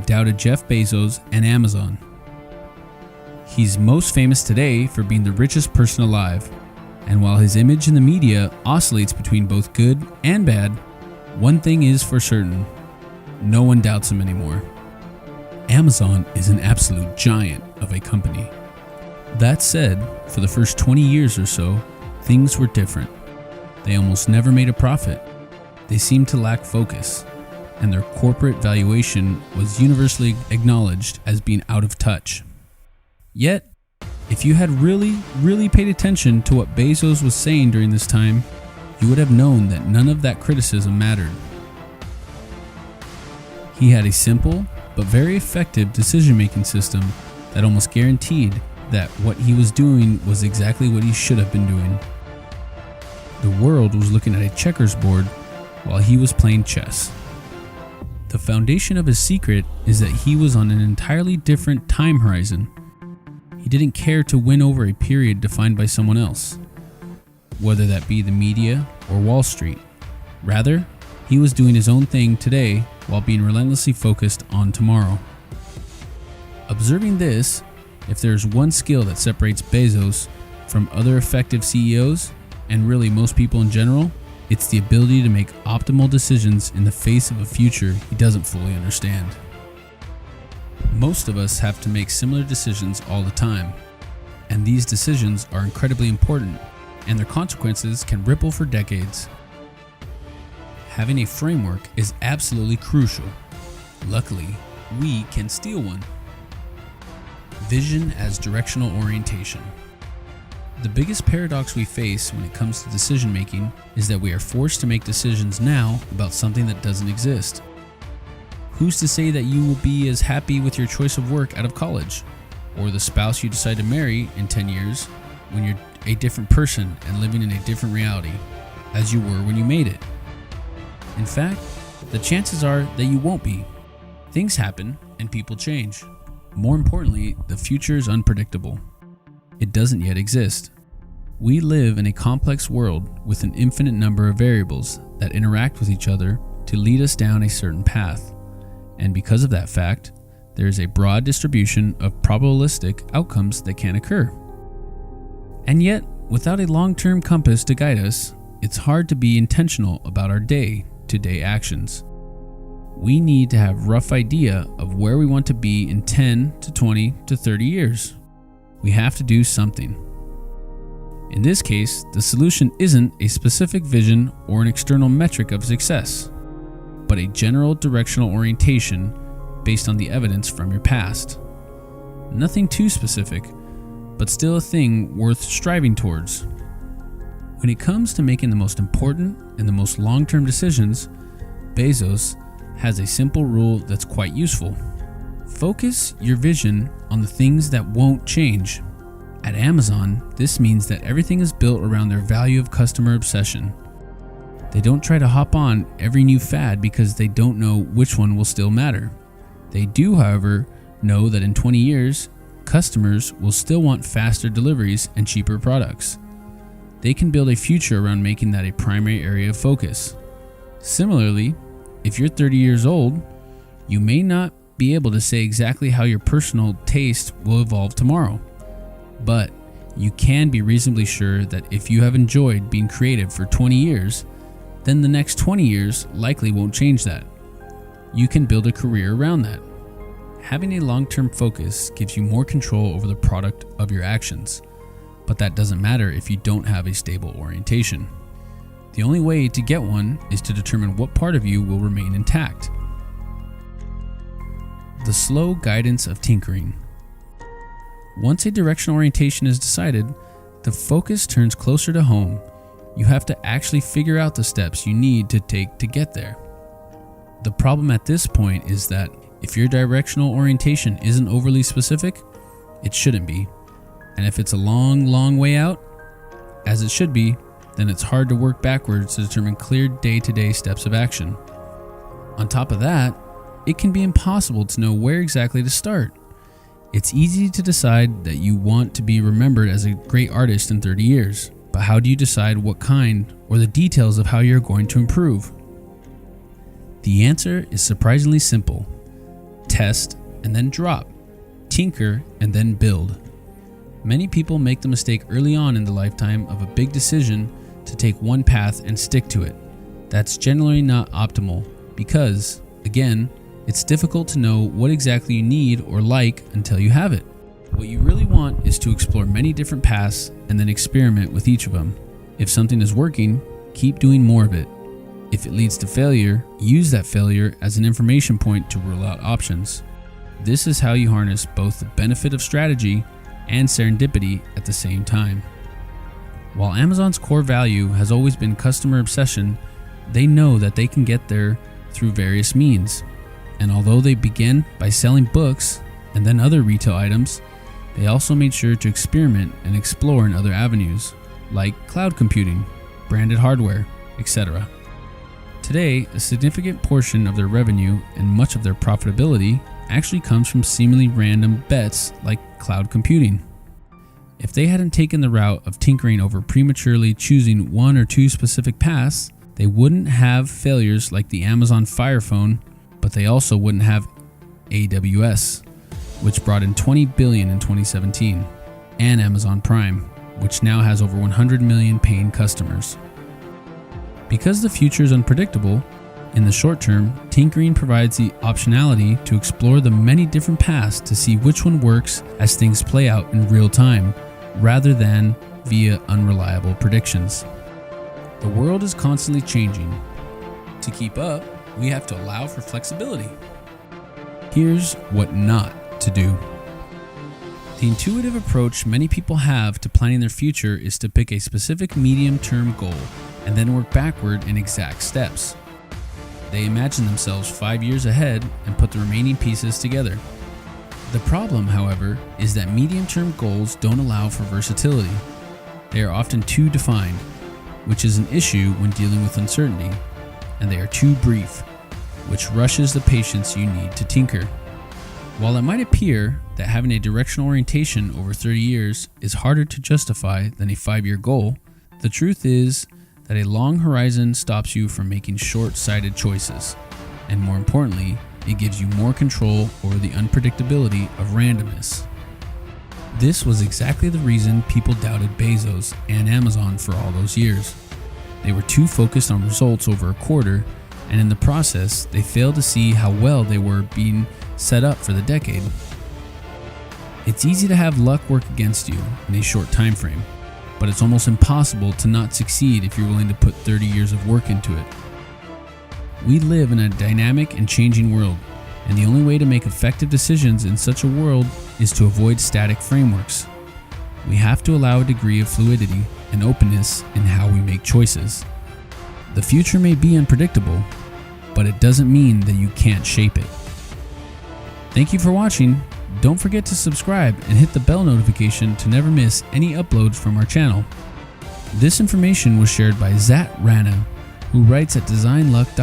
doubted Jeff Bezos and Amazon. He's most famous today for being the richest person alive, and while his image in the media oscillates between both good and bad, one thing is for certain: no one doubts him anymore. Amazon is an absolute giant of a company. That said, for the first 20 years or so, things were different. They almost never made a profit. They seemed to lack focus, and their corporate valuation was universally acknowledged as being out of touch. Yet, if you had really paid attention to what Bezos was saying during this time, you would have known that none of that criticism mattered. He had a simple but very effective decision-making system that almost guaranteed that what he was doing was exactly what he should have been doing. The world was looking at a checkers board while he was playing chess. The foundation of his secret is that he was on an entirely different time horizon. He didn't care to win over a period defined by someone else, whether that be the media or Wall Street. Rather, he was doing his own thing today while being relentlessly focused on tomorrow. Observing this, if there's one skill that separates Bezos from other effective CEOs, and really most people in general, it's the ability to make optimal decisions in the face of a future he doesn't fully understand. Most of us have to make similar decisions all the time, and these decisions are incredibly important, and their consequences can ripple for decades. Having a framework is absolutely crucial. Luckily, we can steal one. Vision as directional orientation. The biggest paradox we face when it comes to decision making is that we are forced to make decisions now about something that doesn't exist. Who's to say that you will be as happy with your choice of work out of college, or the spouse you decide to marry in 10 years when you're a different person and living in a different reality as you were when you made it? In fact, the chances are that you won't be. Things happen and people change. More importantly, the future is unpredictable. It doesn't yet exist. We live in a complex world with an infinite number of variables that interact with each other to lead us down a certain path. And because of that fact, there is a broad distribution of probabilistic outcomes that can occur. And yet, without a long-term compass to guide us, it's hard to be intentional about our day-to-day actions. We need to have a rough idea of where we want to be in 10 to 20 to 30 years. We have to do something. In this case, the solution isn't a specific vision or an external metric of success, but a general directional orientation based on the evidence from your past. Nothing too specific, but still a thing worth striving towards. When it comes to making the most important and the most long-term decisions, Bezos has a simple rule that's quite useful. Focus your vision on the things that won't change. At Amazon, this means that everything is built around their value of customer obsession. They don't try to hop on every new fad because they don't know which one will still matter. They do, however, know that in 20 years, customers will still want faster deliveries and cheaper products. They can build a future around making that a primary area of focus. Similarly, if you're 30 years old, you may not be able to say exactly how your personal taste will evolve tomorrow. But you can be reasonably sure that if you have enjoyed being creative for 20 years, then the next 20 years likely won't change that. You can build a career around that. Having a long-term focus gives you more control over the product of your actions, but that doesn't matter if you don't have a stable orientation. The only way to get one is to determine what part of you will remain intact. The slow guidance of tinkering. Once a directional orientation is decided, the focus turns closer to home. You have to actually figure out the steps you need to take to get there. The problem at this point is that if your directional orientation isn't overly specific, it shouldn't be. And if it's a long way out, as it should be, then it's hard to work backwards to determine clear day-to-day steps of action. On top of that, it can be impossible to know where exactly to start. It's easy to decide that you want to be remembered as a great artist in 30 years, but how do you decide what kind or the details of how you're going to improve? The answer is surprisingly simple. test, and then drop, tinker, and then build. Many people make the mistake early on in the lifetime of a big decision to take one path and stick to it. That's generally not optimal because, again, it's difficult to know what exactly you need or like until you have it. What you really want is to explore many different paths and then experiment with each of them. If something is working, keep doing more of it. If it leads to failure, use that failure as an information point to rule out options. This is how you harness both the benefit of strategy and serendipity at the same time. While Amazon's core value has always been customer obsession, they know that they can get there through various means. And although they began by selling books and then other retail items, they also made sure to experiment and explore in other avenues, like cloud computing, branded hardware, etc. Today, a significant portion of their revenue and much of their profitability actually comes from seemingly random bets like cloud computing. If they hadn't taken the route of tinkering over prematurely choosing one or two specific paths, they wouldn't have failures like the Amazon Fire Phone, but they also wouldn't have AWS, which brought in $20 billion in 2017, and Amazon Prime, which now has over 100 million paying customers. Because the future is unpredictable, in the short term, tinkering provides the optionality to explore the many different paths to see which one works as things play out in real time, rather than via unreliable predictions. The world is constantly changing. To keep up, we have to allow for flexibility. Here's what not to do. The intuitive approach many people have to planning their future is to pick a specific medium-term goal and then work backward in exact steps. They imagine themselves 5 years ahead and put the remaining pieces together. The problem, however, is that medium-term goals don't allow for versatility. They are often too defined, which is an issue when dealing with uncertainty, and they are too brief, which rushes the patience you need to tinker. While it might appear that having a directional orientation over 30 years is harder to justify than a 5-year goal, the truth is that a long horizon stops you from making short-sighted choices, and more importantly, it gives you more control over the unpredictability of randomness. This was exactly the reason people doubted Bezos and Amazon for all those years. They were too focused on results over a quarter, and in the process, they failed to see how well they were being set up for the decade. It's easy to have luck work against you in a short time frame, but it's almost impossible to not succeed if you're willing to put 30 years of work into it. We live in a dynamic and changing world, and the only way to make effective decisions in such a world is to avoid static frameworks. We have to allow a degree of fluidity and openness in how we make choices. The future may be unpredictable, but it doesn't mean that you can't shape it. Thank you for watching. Don't forget to subscribe and hit the bell notification to never miss any uploads from our channel. This information was shared by Zat Rana, who writes at designluck.com.